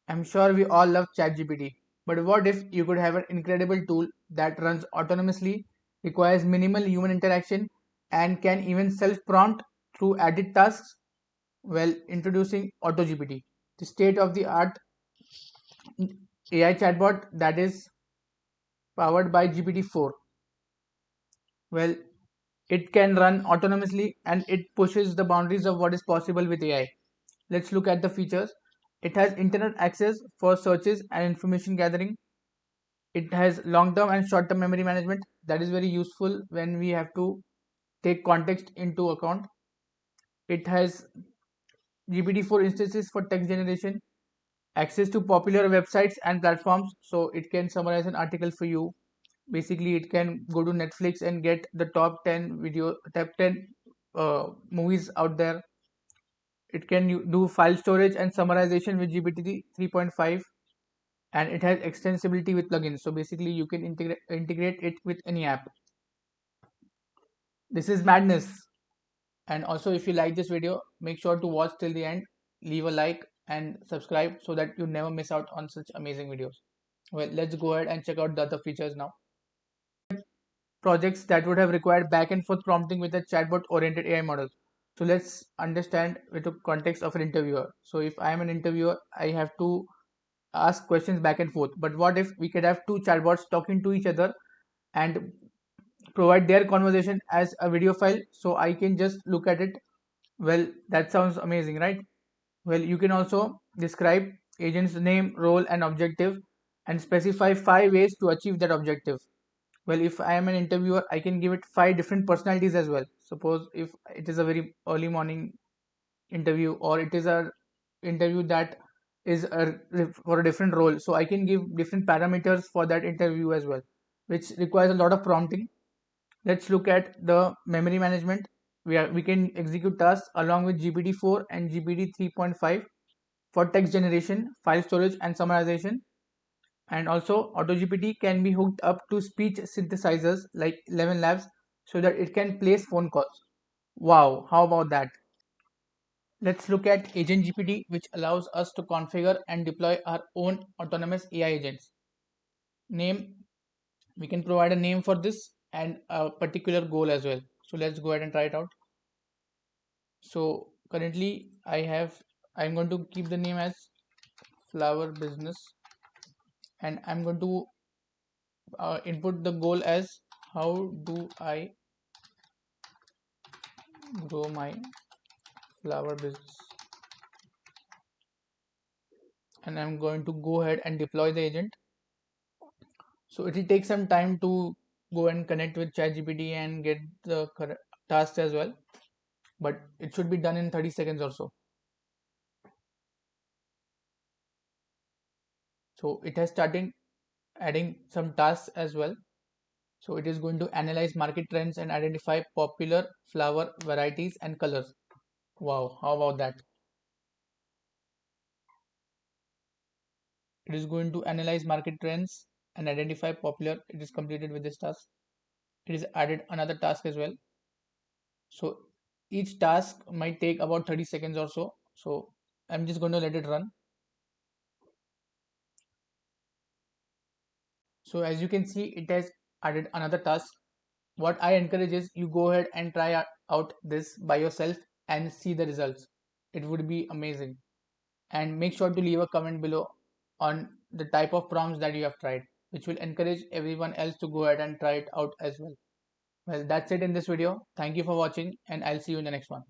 I'm sure we all love ChatGPT, but what if you could have an incredible tool that runs autonomously, requires minimal human interaction, and can even self-prompt through added tasks? Well, introducing Auto-GPT, the state-of-the-art AI chatbot that is powered by GPT-4. Well, it can run autonomously and it pushes the boundaries of what is possible with AI. Let's look at the features. It has internet access for searches and information gathering. It has long-term and short-term memory management that is very useful when we have to take context into account. It has GPT-4 instances for text generation, access to popular websites and platforms, so it can summarize an article for you. Basically, it can go to Netflix and get the top 10 movies out there. It can do file storage and summarization with GPT 3.5, and it has extensibility with plugins. So basically, you can integrate it with any app. This is madness. And also, if you like this video, make sure to watch till the end, leave a like and subscribe so that you never miss out on such amazing videos. Well, let's go ahead and check out the other features now. Projects that would have required back and forth prompting with a chatbot oriented AI model. So let's understand with the context of an interviewer. So if I am an interviewer, I have to ask questions back and forth. But what if we could have two chatbots talking to each other and provide their conversation as a video file so I can just look at it? Well, that sounds amazing, right? Well, you can also describe agent's name, role, and objective and specify 5 ways to achieve that objective. Well, if I am an interviewer, I can give it 5 different personalities as well. Suppose if it is a very early morning interview or it is a interview that is for a different role, so I can give different parameters for that interview as well, which requires a lot of prompting. Let's look at the memory management. We can execute tasks along with GPT-4 and GPT 3.5 for text generation, file storage, and summarization. And also, AutoGPT can be hooked up to speech synthesizers like 11 Labs so that it can place phone calls. Wow, how about that? Let's look at Agent GPT, which allows us to configure and deploy our own autonomous AI agents. Name, we can provide a name for this and a particular goal as well. So let's go ahead and try it out. So currently I'm going to keep the name as Flower Business, and I'm going to input the goal as how do I grow my flower business, and I'm going to go ahead and deploy the agent. So it will take some time to go and connect with ChatGPT and get the tasks as well, but it should be done in 30 seconds or so. So it has started adding some tasks as well. So it is going to analyze market trends and identify popular flower varieties and colors. Wow, how about that? It is going to analyze market trends and identify popular. It is completed with this task. It is added another task as well. So each task might take about 30 seconds or so. So I'm just going to let it run. So as you can see, it has added another task. What I encourage is you go ahead and try out this by yourself and see the results. It would be amazing. And make sure to leave a comment below on the type of prompts that you have tried, which will encourage everyone else to go ahead and try it out as well. Well, that's it in this video. Thank you for watching, and I'll see you in the next one.